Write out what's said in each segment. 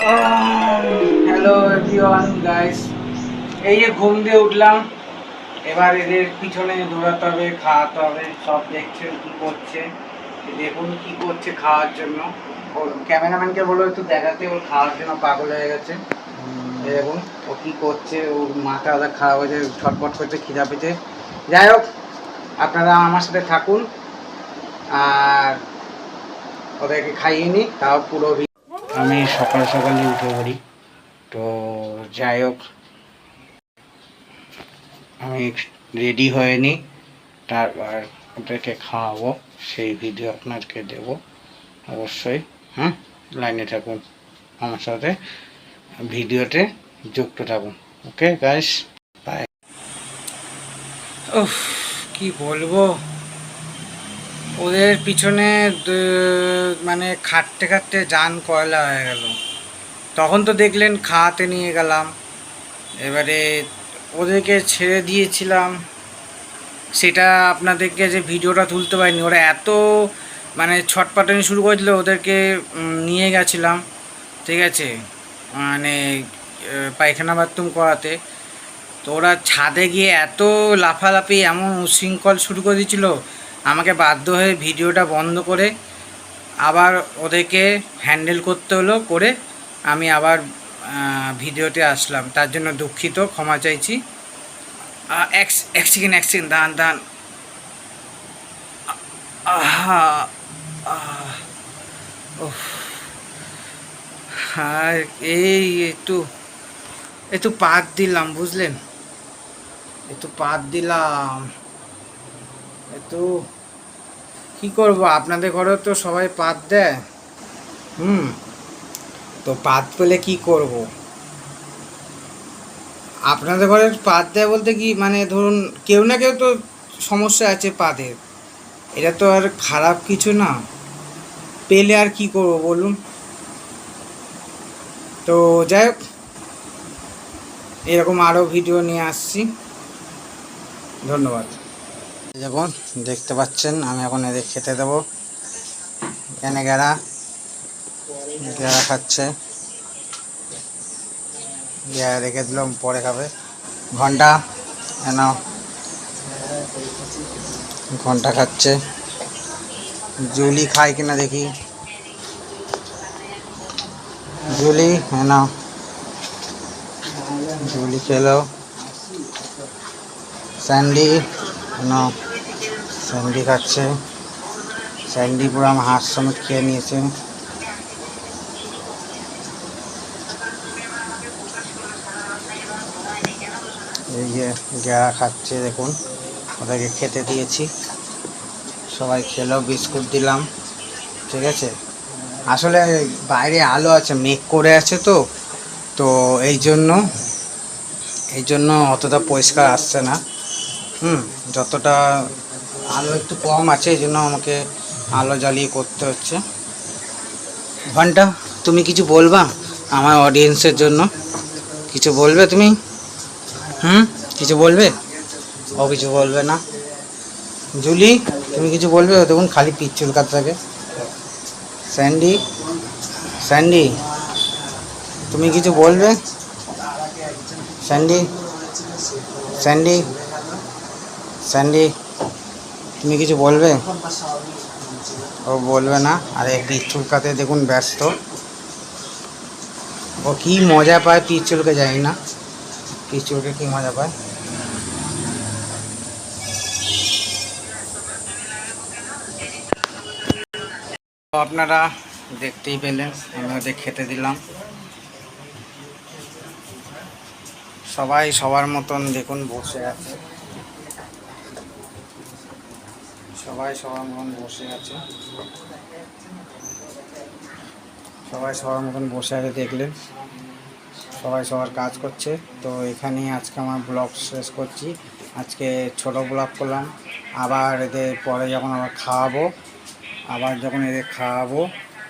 Hello everyone guys, এই যে ঘুম দিয়ে উঠলাম। এবার এদের পিছনে দৌড়াতে হবে, খাওয়াতে হবে। সব দেখছেন কি করছে, দেখুন কি করছে খাওয়ার জন্য। ওর ক্যামেরাম্যানকে বলো একটু দেখাতে, ওর খাওয়ার জন্য পাগল হয়ে গেছে। দেখুন ও কি করছে, ওর মাথা আদা খাওয়া হয়েছে, ছটপট করছে, খিদা পেয়েছে। যাই হোক, আপনারা আমার সাথে থাকুন আর ওদেরকে খাইয়ে নিই, তাও পুরো। আমি সকাল সকালই উঠে পড়ি, তো যাই হোক আমি রেডি হয়ে নিই, তারপর ওদেরকে খাওয়াবো, সেই ভিডিও আপনাদেরকে দেব অবশ্যই। হ্যাঁ, লাইনে থাকুন, আমার সাথে ভিডিওতে যুক্ত থাকুন। Okay guys, by. ওহ, কি বলবো, ওদের পিছনে মানে খাটতে খাটতে জান কয়লা হয়ে গেল। তখন তো দেখলেন খাওয়াতে নিয়ে গেলাম, এবারে ওদেরকে ছেড়ে দিয়েছিলাম, সেটা আপনাদেরকে যে ভিডিওটা তুলতে পারিনি। ওরা এত মানে ছটপাটানি শুরু করেছিল, ওদেরকে নিয়ে গেছিলাম, ঠিক আছে, মানে পায়খানা বাথরুম করাতে। তো ওরা ছাদে গিয়ে এত লাফালাফি, এমন উশৃঙ্খল শুরু করে দিয়েছিল, আমাকে বাধ্য হয়ে ভিডিওটা বন্ধ করে আবার ওদেরকে হ্যান্ডেল করতে হলো, করে আমি আবার ভিডিওতে আসলাম। তার জন্য দুঃখিত, ক্ষমা চাইছি। এক সেকেন্ড, দাঁড়ান দাঁড়ান। আহা, আর এই একটু একটু পাত দিলাম, বুঝলেন, একটু পাত দিলাম। একটু কি করব, আপনাদের ঘরেও তো সবাই পাত দেয়। হুম, তো পাত পেলে কি করব। আপনাদের ঘরে পাত দেয় বলতে কি, মানে ধরুন কেউ না কেউ তো সমস্যা আছে পাদের, এটা তো আর খারাপ কিছু না। পেলে আর কি করব বলুন। তো যাই হোক, এরকম আরও ভিডিও নিয়ে আসছি। ধন্যবাদ। দেখুন, দেখতে পাচ্ছেন আমি এখন এদের খেতে দেবো। এখানে গেরা গেরা খাচ্ছে, গেরা রেখে দিলাম, পরে খাবে। ঘন্টা এন, ঘন্টা খাচ্ছে। জুলি খায় কিনা দেখি। জুলি এন, জুলি খেলো। স্যান্ডি এন, স্যান্ডি খাচ্ছে। স্যান্ডি পুরো আমার হাত সমেত খেয়ে নিয়েছে। এই যে গেরা খাচ্ছে, দেখুন ওদেরকে খেতে দিয়েছি, সবাই খেলো, বিস্কুট দিলাম, ঠিক আছে। আসলে বাইরে আলো আছে, মেঘ করে আছে, তো তো এই জন্য অতটা পরিষ্কার আসছে না। যতটা আলো একটু কম আছে, এই জন্য আমাকে আলো জ্বালিয়ে করতে হচ্ছে। ঘন্টা, তুমি কিছু বলবা আমার অডিয়েন্সের জন্য? কিছু বলবে তুমি? কিছু বলবে? ও কিছু বলবে না। জুলি, তুমি কিছু বলবে? ও দেখুন খালি পিচ চুলকাতে থাকে। স্যান্ডি, স্যান্ডি তুমি কিছু বলবে? স্যান্ডি, স্যান্ডি, স্যান্ডি তুমি কিছু বলবে? ও বলবে না। আরে পিচ চুলকাতে দেখুন ব্যস্ত। ও কি মজা পায় পিচ চুলকে, জানি না পিচ চুলকে কি মজা পায়। আপনারা দেখতেই পেলেন, আমি ওদের খেতে দিলাম। সবাই সবার মতন দেখুন বসে আছে, সবাই সবার মতন বসে আছে, সবাই সবার মতন বসে আছে, দেখলেন সবাই সবার কাজ করছে। তো এখানেই আজকে আমার ব্লগ শেষ করছি। আজকে ছোট ব্লগ করলাম। আবার এদের পরে যখন আবার খাওয়াবো,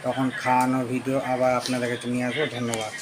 তখন খাওয়ানো ভিডিও আবার আপনাদের কাছে নিয়ে আসবো। ধন্যবাদ।